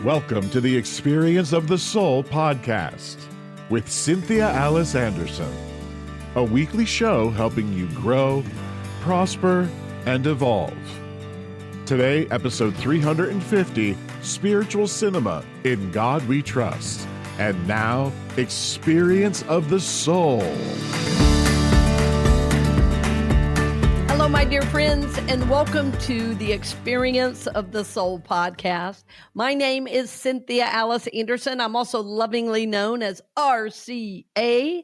Welcome to the Experience of the Soul podcast with Cynthia Alice Anderson, a weekly show helping you grow, prosper, and evolve. Today, episode 350, Spiritual Cinema, In God We Trust. And now, Experience of the Soul. Hello, my dear friends, and welcome to the Experience of the Soul podcast. My name is Cynthia Alice Anderson. I'm also lovingly known as RCA,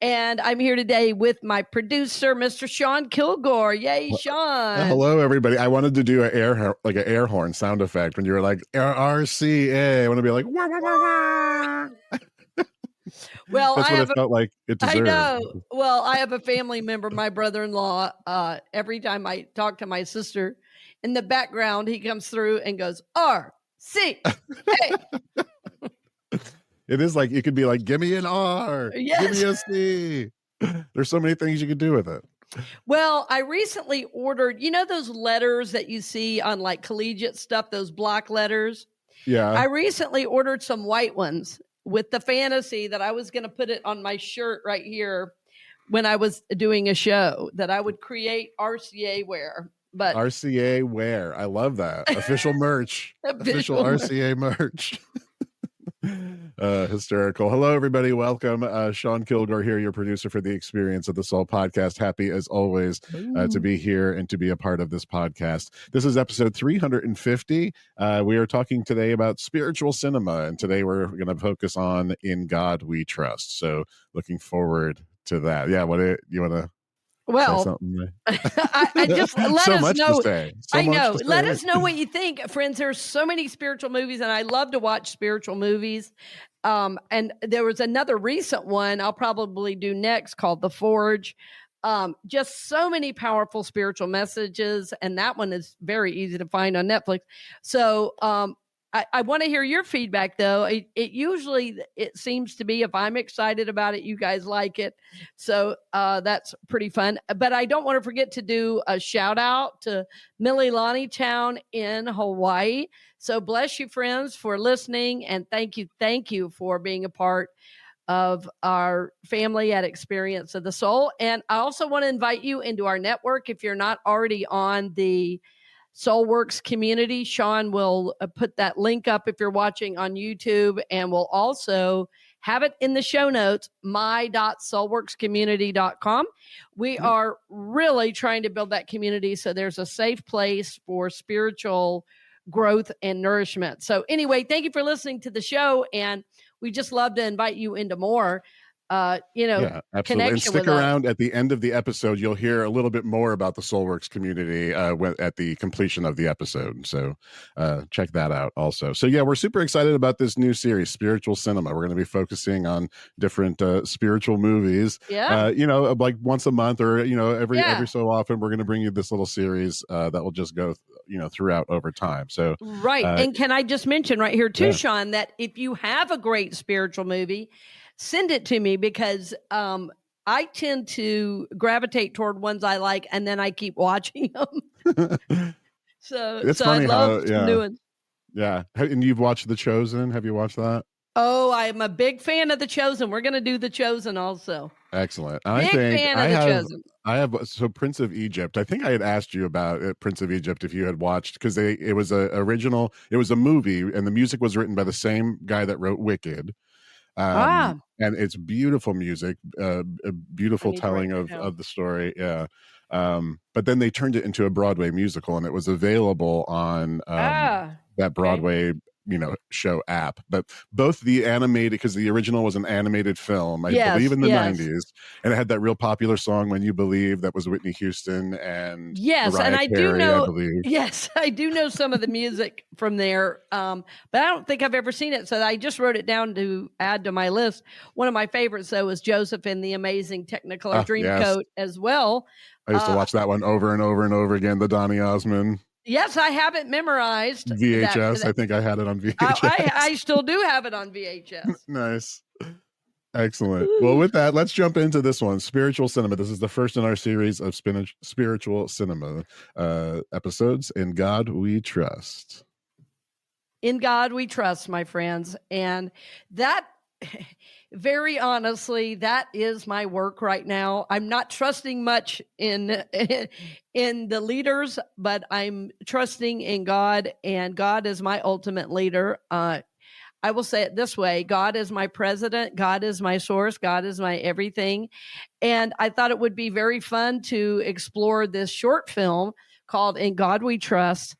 and I'm here today with my producer, Mr. Sean Kilgore. Yay, Sean! Hello, everybody. I wanted to do an air horn sound effect when you were like RCA. I want to be like wah, wah, wah, wah. Well, that's what it felt like it deserved. I know. Well, I have a family member, my brother-in-law. Every time I talk to my sister, in the background, he comes through and goes, R-C-A. It is like, you could be like, give me an R, Yes. give me a C. There's so many things you could do with it. Well, I recently ordered, you know those letters that you see on like collegiate stuff, those block letters? Yeah. I recently ordered some white ones with the fantasy that I was going to put it on my shirt right here when I was doing a show, that I would create RCA wear. But RCA wear. I love that. Official merch. Official RCA merch. Hysterical. Hello, everybody. Welcome. Sean Kilgore here, your producer for the Experience of the Soul podcast. Happy as always to be here and to be a part of this podcast. This is episode 350. We are talking today about spiritual cinema, and today we're going to focus on In God We Trust. So looking forward to that. Yeah, what you want to well, I just let so us much know. To say. So I know. much to Let say. us know what you think, friends. There's so many spiritual movies, and I love to watch spiritual movies. And there was another recent one I'll probably do next called The Forge. Just so many powerful spiritual messages, and that one is very easy to find on Netflix. So I want to hear your feedback, though. It usually seems to be, if I'm excited about it, you guys like it. So that's pretty fun. But I don't want to forget to do a shout out to Mililani Town in Hawaii. So bless you, friends, for listening. And thank you for being a part of our family at Experience of the Soul. And I also want to invite you into our network. If you're not already on the Soulworks community, Sean will put that link up if you're watching on YouTube, and we'll also have it in the show notes, my.soulworkscommunity.com. We are really trying to build that community so there's a safe place for spiritual growth and nourishment. So anyway, thank you for listening to the show, and we just love to invite you into more absolutely. And stick around at the end of the episode. You'll hear a little bit more about the Soulworks community at the completion of the episode. So check that out also. So yeah, we're super excited about this new series, Spiritual Cinema. We're going to be focusing on different spiritual movies. Yeah. Like once a month or, every so often, we're going to bring you this little series that will just go, throughout over time. So right. And can I just mention right here too, Sean, that if you have a great spiritual movie, send it to me, because I tend to gravitate toward ones I like, and then I keep watching them. so it's funny I love some new ones. Yeah. And you've watched The Chosen. Have you watched that? Oh, I'm a big fan of The Chosen. We're going to do The Chosen also. Excellent. Big fan of The Chosen. So Prince of Egypt. I think I had asked you about Prince of Egypt if you had watched, because it was a movie, and the music was written by the same guy that wrote Wicked. And it's beautiful music, a beautiful telling of the story. Yeah. But then they turned it into a Broadway musical, and it was available on that Broadway show app. But both the animated, because the original was an animated film, I believe in the 90s, and it had that real popular song "When You Believe" that was Whitney Houston and Mariah and I Carey, do know, I believe. Yes, I do know some of the music from there, but I don't think I've ever seen it, so I just wrote it down to add to my list. One of my favorites, though, was Joseph in the Amazing Technicolor Dreamcoat as well. I used to watch that one over and over and over again, the Donny Osmond. Yes, I have it memorized. VHS. I think I had it on VHS. I still do have it on VHS. Nice. Excellent. Well, with that, let's jump into this one, Spiritual Cinema. This is the first in our series of Spiritual Cinema episodes. In God We Trust. In God we trust, my friends. And that, very honestly, that is my work right now. I'm not trusting much in in the leaders, but I'm trusting in God, and God is my ultimate leader. I will say it this way: God is my president, God is my source, God is my everything. And I thought it would be very fun to explore this short film called In God We Trust,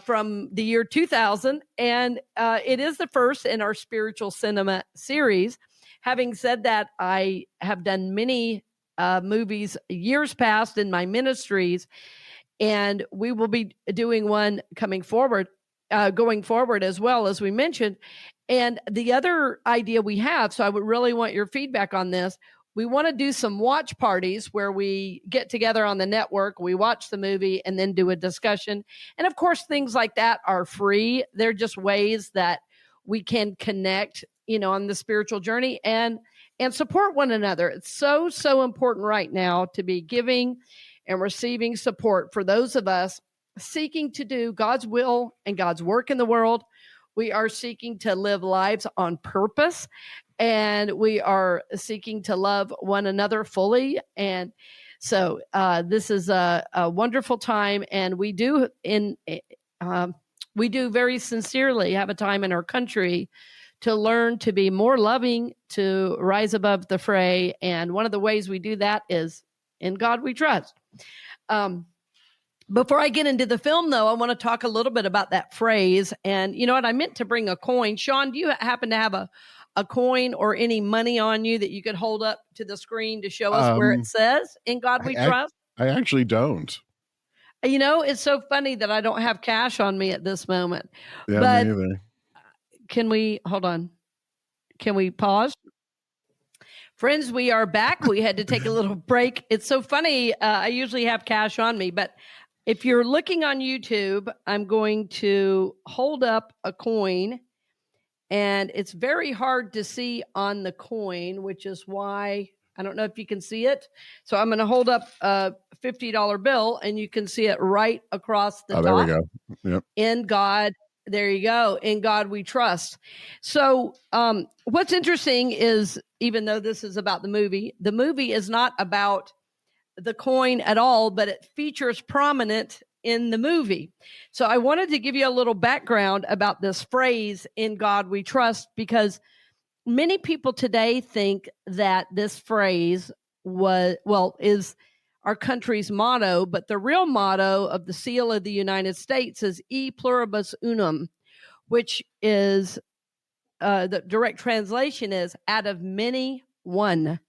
from the year 2000. And it is the first in our spiritual cinema series. Having said that, I have done many movies years past in my ministries, and we will be doing one going forward as well, as we mentioned. And the other idea we have, so I would really want your feedback on this. We want to do some watch parties where we get together on the network, we watch the movie, and then do a discussion. And of course, things like that are free. They're just ways that we can connect, on the spiritual journey and support one another. It's so important right now to be giving and receiving support for those of us seeking to do God's will and God's work in the world. We are seeking to live lives on purpose, and we are seeking to love one another fully. And so this is a wonderful time, and we do very sincerely have a time in our country to learn to be more loving, to rise above the fray. And one of the ways we do that is in God we trust. Before I get into the film, though, I want to talk a little bit about that phrase. And you know what? I meant to bring a coin. Sean, do you happen to have a coin or any money on you that you could hold up to the screen to show us where it says, In God we trust? I actually don't. It's so funny that I don't have cash on me at this moment. Yeah, but me either. Can we hold on? Can we pause? Friends, we are back. We had to take a little break. It's so funny. I usually have cash on me, but if you're looking on YouTube, I'm going to hold up a coin, and it's very hard to see on the coin, which is why I don't know if you can see it. So I'm going to hold up a $50 bill, and you can see it right across the top. There we go. Yep. In God. There you go. In God we trust. So what's interesting is, even though this is about the movie is not about the coin at all, but it features prominent in the movie. So I wanted to give you a little background about this phrase, In God we trust, because many people today think that this phrase is our country's motto, but the real motto of the seal of the United States is E pluribus unum, which is the direct translation is out of many one.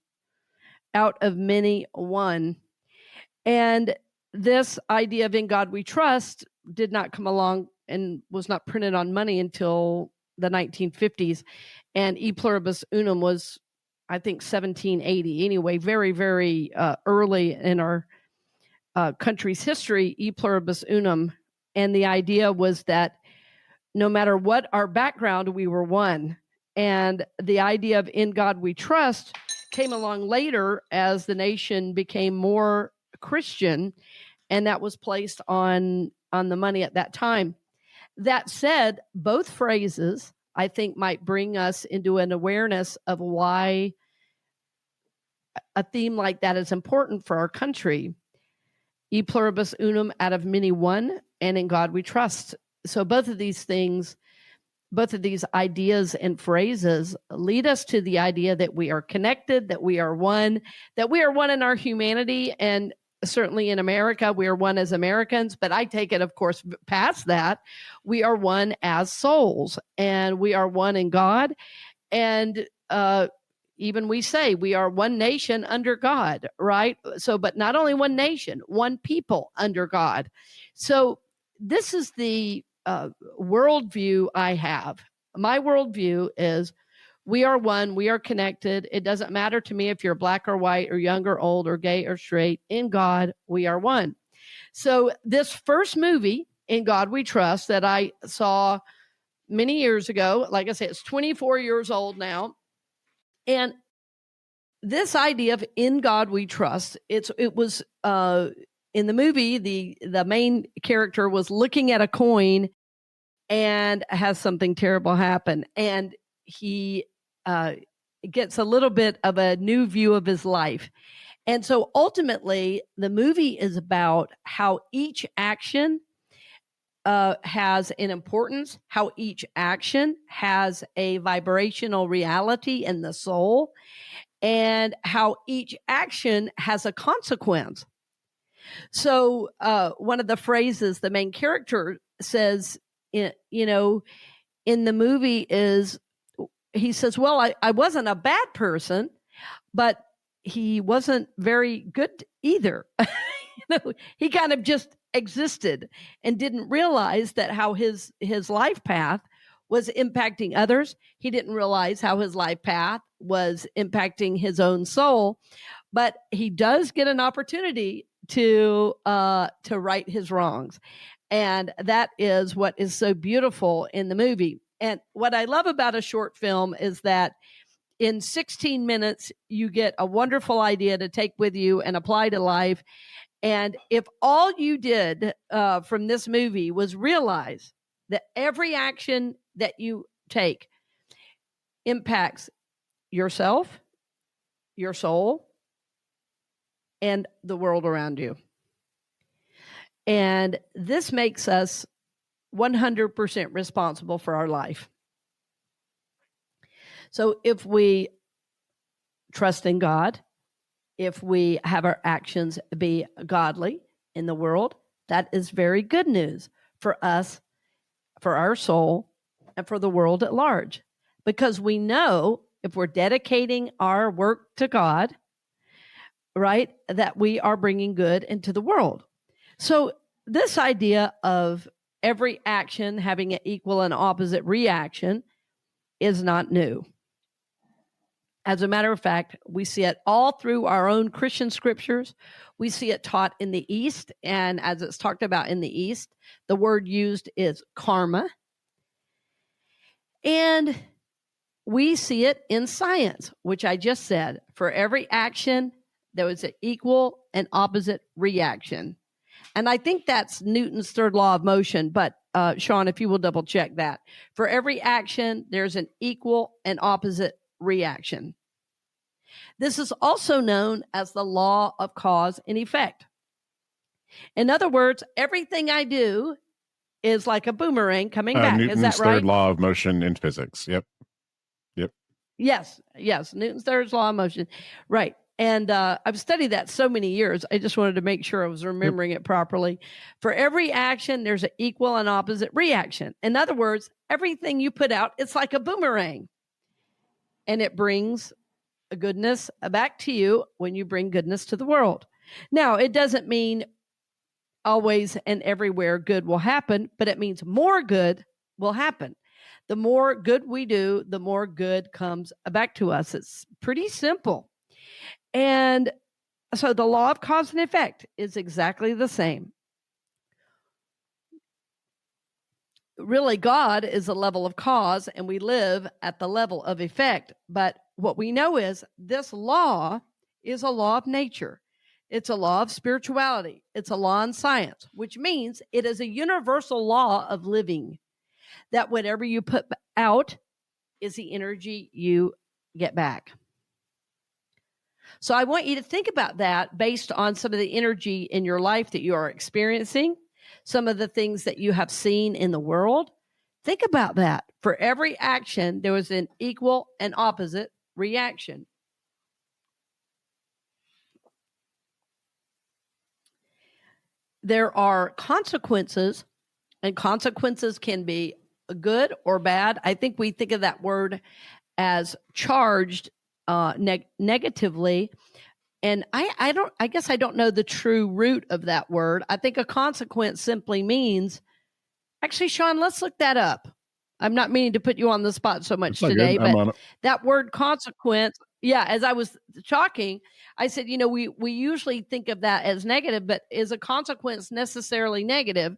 Out of many one. And this idea of In God we trust did not come along and was not printed on money until the 1950s. And E pluribus unum was, I think, 1780. Anyway, very, very early in our country's history, E pluribus unum. And the idea was that no matter what our background, we were one. And the idea of In God we trust came along later as the nation became more Christian, and that was placed on the money at that time. That said, both phrases, I think, might bring us into an awareness of why a theme like that is important for our country. E pluribus unum, out of many one, and in God we trust. So both of these things, both of these ideas and phrases lead us to the idea that we are connected, that we are one in our humanity, and certainly in America, we are one as Americans. But I take it, of course, past that, we are one as souls, and we are one in God. And even we say we are one nation under God, right? So, but not only one nation, one people under God. So this is the worldview I have. My worldview is we are one, we are connected. It doesn't matter to me if you're black or white or young or old or gay or straight. In God, we are one. So this first movie, In God We Trust, that I saw many years ago, like I said, it's 24 years old now. And this idea of In God We Trust, it was in the movie, the main character was looking at a coin and has something terrible happen. And he gets a little bit of a new view of his life. And so ultimately, the movie is about how each action has an importance, how each action has a vibrational reality in the soul, and how each action has a consequence. So one of the phrases the main character says, in the movie is, he says, well, I wasn't a bad person, but he wasn't very good either. He kind of just existed and didn't realize that how his life path was impacting others. He didn't realize how his life path was impacting his own soul, but he does get an opportunity to right his wrongs. And that is what is so beautiful in the movie. And what I love about a short film is that in 16 minutes, you get a wonderful idea to take with you and apply to life. And if all you did from this movie was realize that every action that you take impacts yourself, your soul, and the world around you. And this makes us 100% responsible for our life. So if we trust in God, if we have our actions be godly in the world, that is very good news for us, for our soul, and for the world at large. Because we know if we're dedicating our work to God, right, that we are bringing good into the world. So this idea of every action having an equal and opposite reaction is not new. As a matter of fact, we see it all through our own Christian scriptures. We see it taught in the East. And as it's talked about in the East, the word used is karma. And we see it in science, which I just said. For every action, there was an equal and opposite reaction. And I think that's Newton's third law of motion. But Sean, if you will double check that. For every action, there's an equal and opposite reaction. This is also known as the law of cause and effect. In other words, everything I do is like a boomerang coming back. Newton's is that right? third law of motion in physics. Yep. Yes. Newton's third law of motion. Right. And I've studied that so many years. I just wanted to make sure I was remembering it properly. For every action, there's an equal and opposite reaction. In other words, everything you put out, it's like a boomerang. And it brings goodness back to you when you bring goodness to the world. Now, it doesn't mean always and everywhere good will happen, but it means more good will happen. The more good we do, the more good comes back to us. It's pretty simple. And so the law of cause and effect is exactly the same. Really, God is a level of cause, and we live at the level of effect. But what we know is this law is a law of nature. It's a law of spirituality. It's a law in science, which means it is a universal law of living, that whatever you put out is the energy you get back. So I want you to think about that based on some of the energy in your life that you are experiencing, some of the things that you have seen in the world. Think about that. For every action, there was an equal and opposite reaction. There are consequences, and consequences can be good or bad. I think we think of that word as charged negatively. And I guess I don't know the true root of that word. I think a consequence simply means, actually, Sean, let's look that up. I'm not meaning to put you on the spot so much today, but that word consequence, as I was talking, I said, we usually think of that as negative, but is a consequence necessarily negative?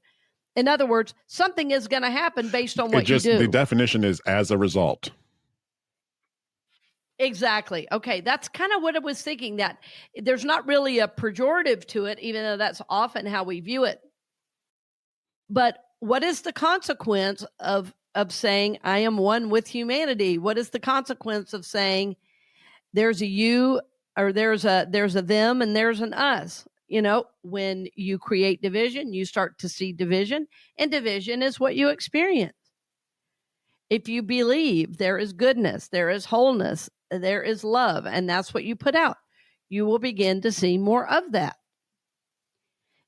In other words, something is going to happen based on what you do. The definition is as a result. Exactly. Okay. That's kind of what I was thinking, that there's not really a pejorative to it, even though that's often how we view it. But what is the consequence of saying I am one with humanity? What is the consequence of saying there's a you, or there's a them and there's an us? When you create division, you start to see division, and division is what you experience. If you believe there is goodness, there is wholeness, there is love, and that's what you put out, you will begin to see more of that.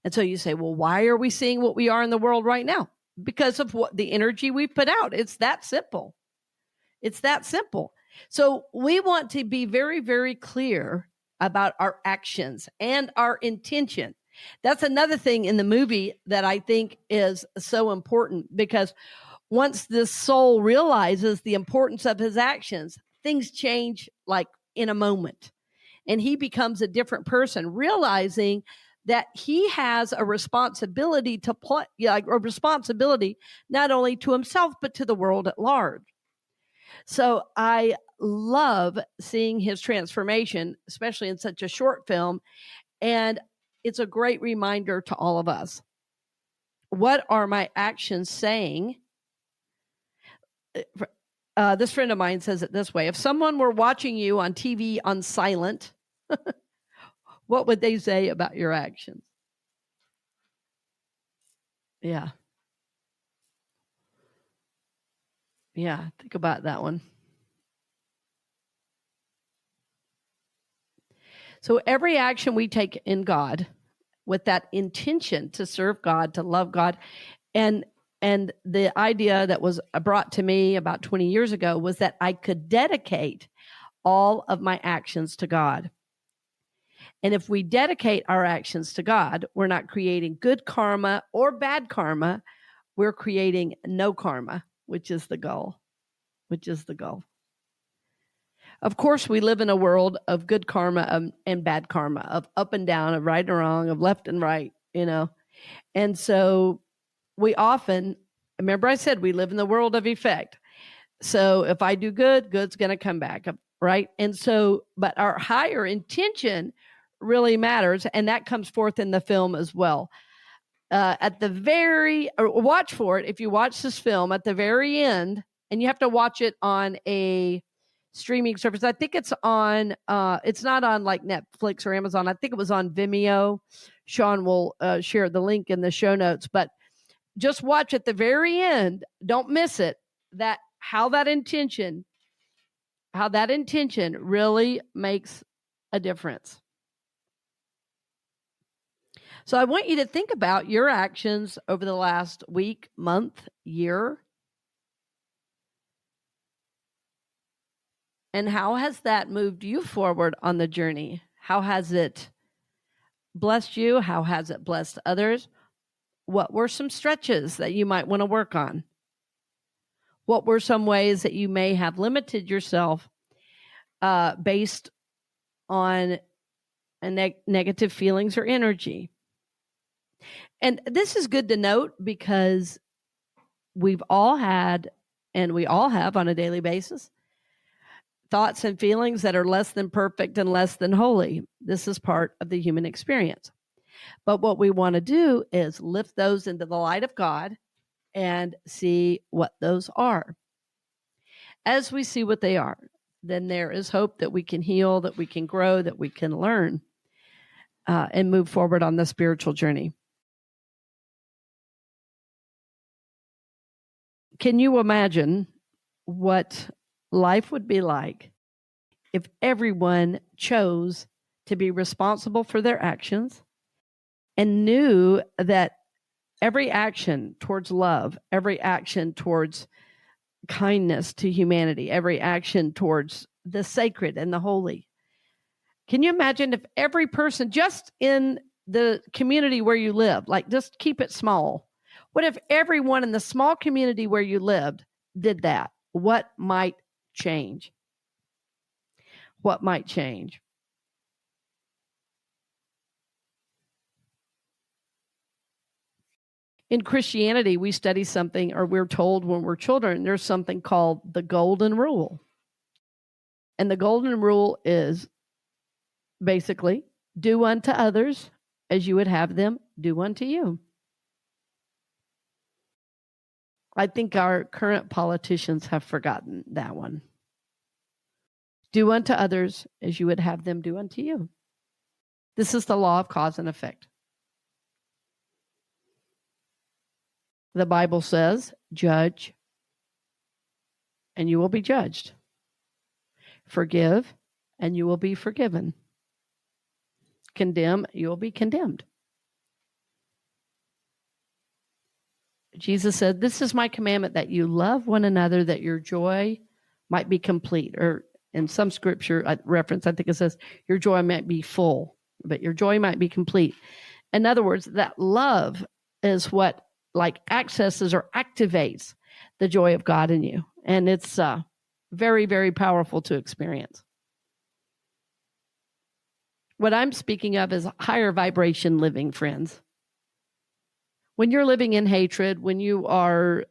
And so you say, well, why are we seeing what we are in the world right now? Because of what the energy we put out. It's that simple. It's that simple. So we want to be very, very clear about our actions and our intention. That's another thing in the movie that I think is so important, because once this soul realizes the importance of his actions, things change like in a moment. And he becomes a different person, realizing that he has a responsibility to play, a responsibility not only to himself, but to the world at large. So I love seeing his transformation, especially in such a short film. And it's a great reminder to all of us. What are my actions saying? This friend of mine says it this way: if someone were watching you on TV on silent, what would they say about your actions? Yeah. Yeah, think about that one. So every action we take in God with that intention to serve God, to love God, and the idea that was brought to me about 20 years ago was that I could dedicate all of my actions to God. And if we dedicate our actions to God, we're not creating good karma or bad karma. We're creating no karma, which is the goal. Of course, we live in a world of good karma and bad karma, of up and down, of right and wrong, of left and right, And so we often, remember I said we live in the world of effect. So if I do good, good's going to come back, right? And so, but our higher intention really matters, and that comes forth in the film as well. Watch for it. If you watch this film at the very end, and you have to watch it on a streaming service. I think it's on, it's not on like Netflix or Amazon. I think it was on Vimeo. Sean will share the link in the show notes, but just watch at the very end. Don't miss it. How that intention really makes a difference. So I want you to think about your actions over the last week, month, year. And how has that moved you forward on the journey? How has it blessed you? How has it blessed others? What were some stretches that you might want to work on? What were some ways that you may have limited yourself based on negative feelings or energy? And this is good to note because we've all had, and we all have on a daily basis, thoughts and feelings that are less than perfect and less than holy. This is part of the human experience. But what we want to do is lift those into the light of God and see what those are. As we see what they are, then there is hope that we can heal, that we can grow, that we can learn, and move forward on the spiritual journey. Can you imagine what life would be like if everyone chose to be responsible for their actions and knew that every action towards love, every action towards kindness to humanity, every action towards the sacred and the holy? Can you imagine if every person just in the community where you live, like just keep it small, what if everyone in the small community where you lived did that? What might change? What might change? In Christianity, we study something, or we're told when we're children, there's something called the golden rule. And the golden rule is basically do unto others as you would have them do unto you. I think our current politicians have forgotten that one. Do unto others as you would have them do unto you. This is the law of cause and effect. The Bible says, judge, and you will be judged. Forgive, and you will be forgiven. Condemn, you will be condemned. Jesus said, this is my commandment, that you love one another, that your joy might be complete. Or in some scripture reference, I think it says, your joy might be full, but your joy might be complete. In other words, that love is what like accesses or activates the joy of God in you. And it's very, very powerful to experience. What I'm speaking of is higher vibration living, friends. When you're living in hatred, when you are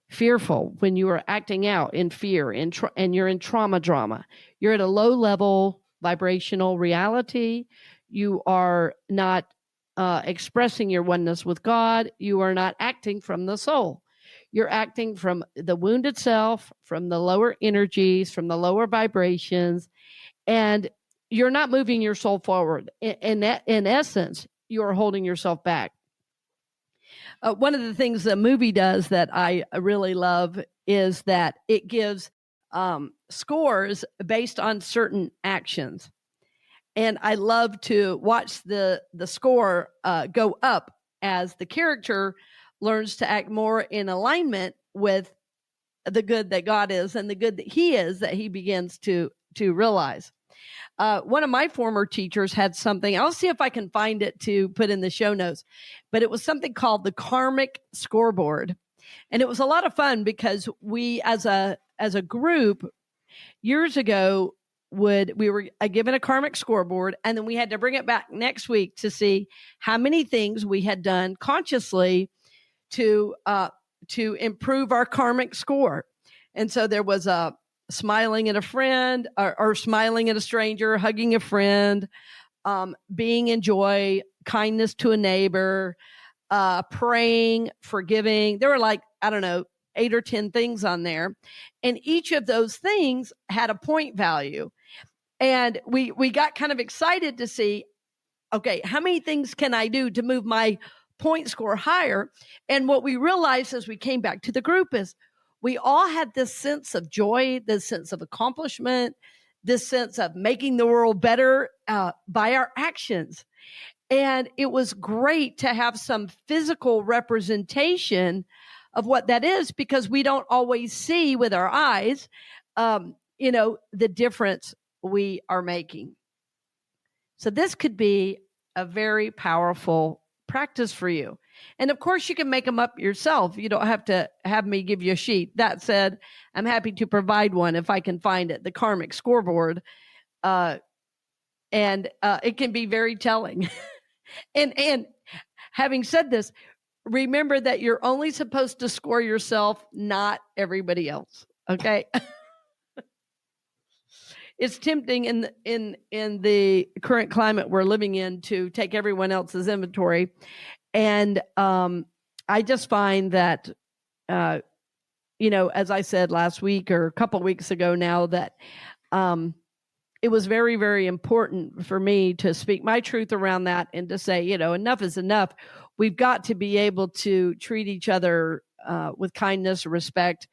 fearful, when you are acting out in fear and you're in trauma drama, you're at a low level vibrational reality. You are not expressing your oneness with God. You are not acting from the soul. You're acting from the wounded self, from the lower energies, from the lower vibrations, and you're not moving your soul forward. In essence, you are holding yourself back. One of the things the movie does that I really love is that it gives scores based on certain actions. And I love to watch the score go up as the character learns to act more in alignment with the good that God is and the good that he is, that he begins to realize. One of my former teachers had something, I'll see if I can find it to put in the show notes, but it was something called the karmic scoreboard. And it was a lot of fun because we, as a group years ago, we were given a karmic scoreboard, and then we had to bring it back next week to see how many things we had done consciously to improve our karmic score. And so there was a smiling at a friend, or smiling at a stranger, hugging a friend, being in joy, kindness to a neighbor, praying, forgiving. There were like, I don't know, 8 or 10 things on there. And each of those things had a point value. And we got kind of excited to see, okay, how many things can I do to move my point score higher? And what we realized as we came back to the group is we all had this sense of joy, this sense of accomplishment, this sense of making the world better by our actions. And it was great to have some physical representation of what that is, because we don't always see with our eyes, the difference we are making. So this could be a very powerful practice for you. And of course, you can make them up yourself. You don't have to have me give you a sheet. That said, I'm happy to provide one if I can find it, the karmic scoreboard. And it can be very telling. And having said this, remember that you're only supposed to score yourself, not everybody else. Okay. It's tempting in the current climate we're living in to take everyone else's inventory. And I just find that, as I said last week or a couple of weeks ago now, that it was very, very important for me to speak my truth around that and to say, enough is enough. We've got to be able to treat each other with kindness, respect,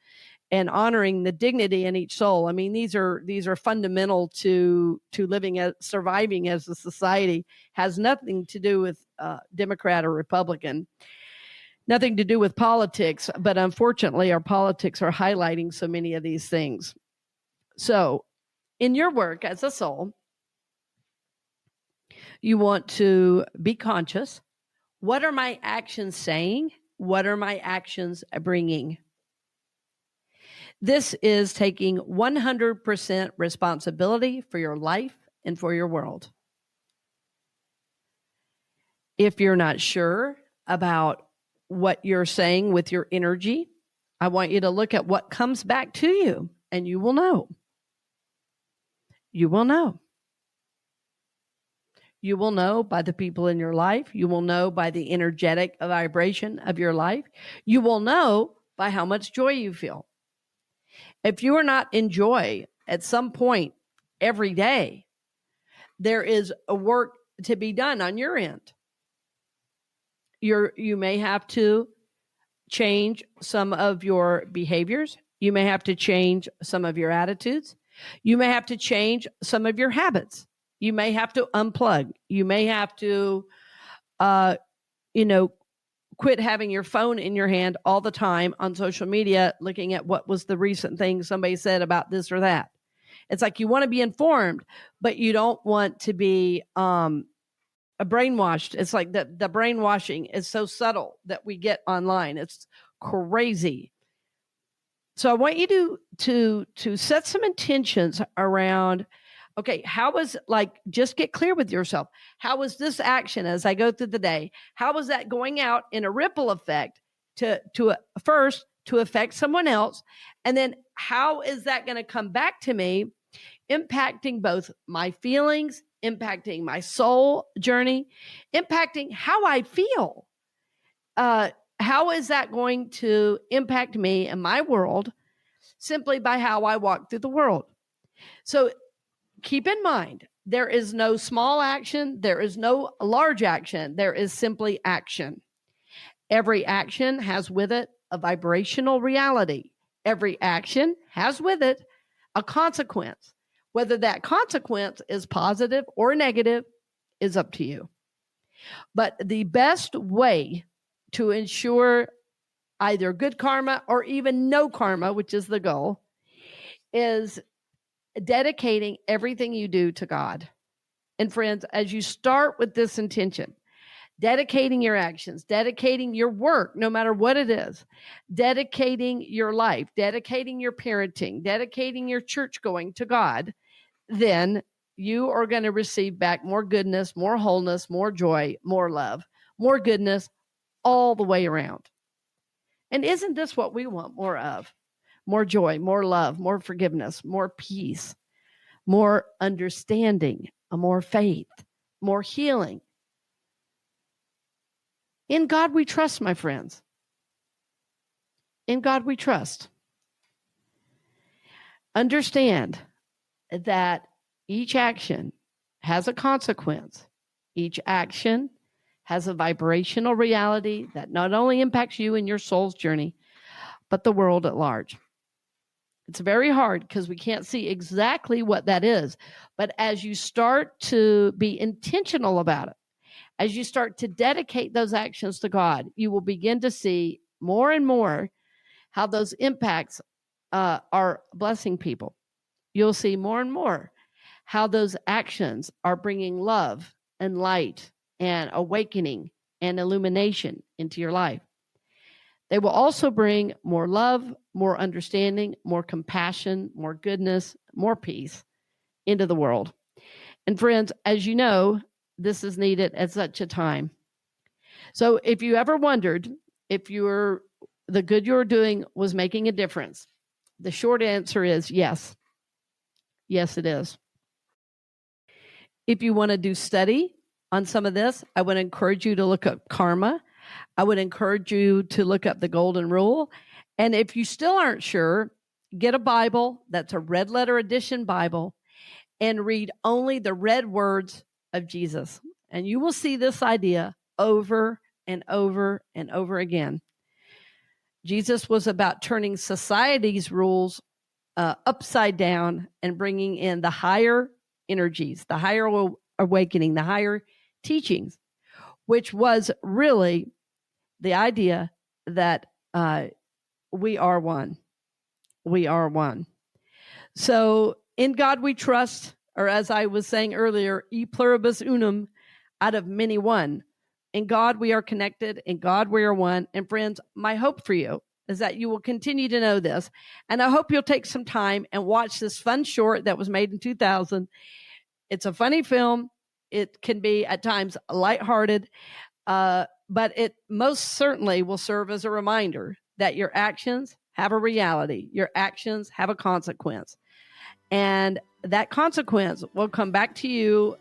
and honoring the dignity in each soul. I mean, these are fundamental to living, surviving as a society. Has nothing to do with Democrat or Republican, nothing to do with politics. But unfortunately, our politics are highlighting so many of these things. So, in your work as a soul, you want to be conscious. What are my actions saying? What are my actions bringing? This is taking 100% responsibility for your life and for your world. If you're not sure about what you're saying with your energy, I want you to look at what comes back to you, and you will know. You will know. You will know by the people in your life. You will know by the energetic vibration of your life. You will know by how much joy you feel. If you are not in joy at some point every day, there is a work to be done on your end. You may have to change some of your behaviors. You may have to change some of your attitudes. You may have to change some of your habits. You may have to unplug. You may have to, quit having your phone in your hand all the time on social media, looking at what was the recent thing somebody said about this or that. It's like you want to be informed, but you don't want to be brainwashed. It's like the brainwashing is so subtle that we get online. It's crazy. So I want you to set some intentions around, okay, how was, like, just get clear with yourself. How was this action as I go through the day? How was that going out in a ripple effect to first to affect someone else? And then how is that going to come back to me, impacting both my feelings, impacting my soul journey, impacting how I feel? How is that going to impact me and my world simply by how I walk through the world? So keep in mind, there is no small action. There is no large action. There is simply action. Every action has with it a vibrational reality. Every action has with it a consequence. Whether that consequence is positive or negative is up to you. But the best way to ensure either good karma or even no karma, which is the goal, is dedicating everything you do to God. And friends, as you start with this intention, dedicating your actions, dedicating your work, no matter what it is, dedicating your life, dedicating your parenting, dedicating your church going to God, then you are going to receive back more goodness, more wholeness, more joy, more love, more goodness all the way around. And isn't this what we want more of? More joy, more love, more forgiveness, more peace, more understanding, more faith, more healing. In God we trust, my friends. In God we trust. Understand that each action has a consequence. Each action has a vibrational reality that not only impacts you in your soul's journey, but the world at large. It's very hard because we can't see exactly what that is. But as you start to be intentional about it, as you start to dedicate those actions to God, you will begin to see more and more how those impacts are blessing people. You'll see more and more how those actions are bringing love and light and awakening and illumination into your life. They will also bring more love, more understanding, more compassion, more goodness, more peace into the world. And friends, as you know, this is needed at such a time. So if you ever wondered if the good you're doing was making a difference, the short answer is yes. Yes, it is. If you want to do study on some of this, I would encourage you to look up karma. I would encourage you to look up the Golden Rule. And if you still aren't sure, get a Bible that's a red letter edition Bible and read only the red words of Jesus. And you will see this idea over and over and over again. Jesus was about turning society's rules upside down and bringing in the higher energies, the higher awakening, the higher teachings, which was really the idea that we are one. We are one. So in God we trust, or as I was saying earlier, e pluribus unum, out of many one. In God we are connected. In God we are one. And friends, my hope for you is that you will continue to know this. And I hope you'll take some time and watch this fun short that was made in 2000. It's a funny film. It can be at times lighthearted, but it most certainly will serve as a reminder that your actions have a reality. Your actions have a consequence. And that consequence will come back to you,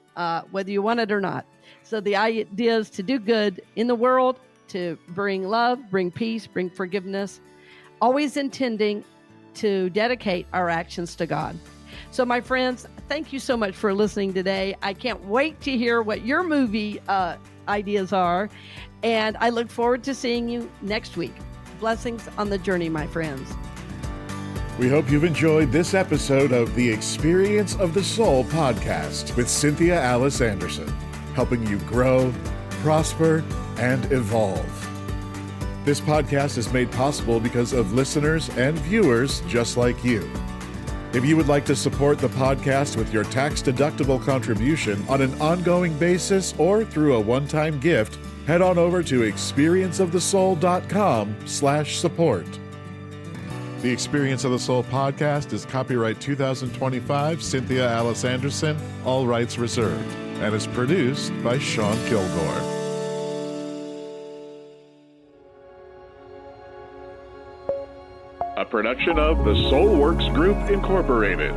whether you want it or not. So the idea is to do good in the world, to bring love, bring peace, bring forgiveness, always intending to dedicate our actions to God. So my friends, thank you so much for listening today. I can't wait to hear what your movie ideas are, and I look forward to seeing you next week. Blessings on the journey, my friends. We hope you've enjoyed this episode of the Experience of the Soul podcast with Cynthia Alice Anderson, helping you grow, prosper, and evolve. This podcast is made possible because of listeners and viewers just like you. If you would like to support the podcast with your tax-deductible contribution on an ongoing basis or through a one-time gift, head on over to experienceofthesoul.com/support. The Experience of the Soul podcast is copyright 2025 Cynthia Alice Anderson, all rights reserved, and is produced by Sean Kilgore. A production of the Soulworks Group, Incorporated.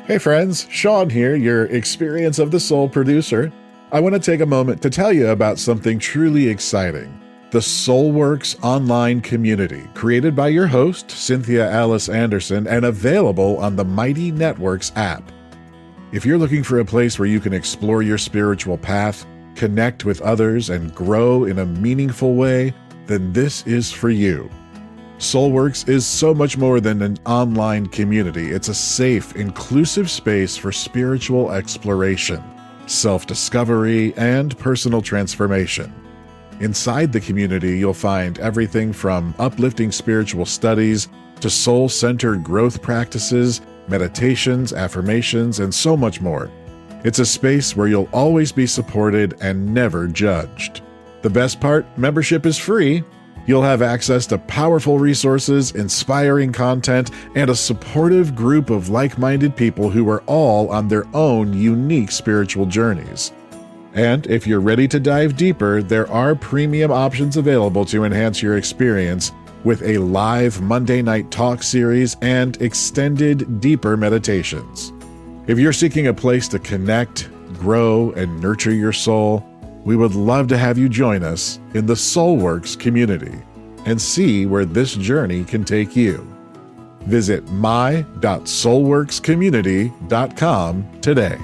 Hey friends, Sean here, your Experience of the Soul producer. I want to take a moment to tell you about something truly exciting. The Soulworks online community, created by your host, Cynthia Alice Anderson, and available on the Mighty Networks app. If you're looking for a place where you can explore your spiritual path, connect with others, and grow in a meaningful way, then this is for you. Soulworks is so much more than an online community. It's a safe, inclusive space for spiritual exploration, self-discovery, and personal transformation. Inside the community, you'll find everything from uplifting spiritual studies to soul-centered growth practices, meditations, affirmations, and so much more. It's a space where you'll always be supported and never judged. The best part, membership is free. You'll have access to powerful resources, inspiring content, and a supportive group of like-minded people who are all on their own unique spiritual journeys. And if you're ready to dive deeper, there are premium options available to enhance your experience, with a live Monday night talk series and extended, deeper meditations. If you're seeking a place to connect, grow, and nurture your soul, we would love to have you join us in the Soulworks community and see where this journey can take you. Visit my.soulworkscommunity.com today.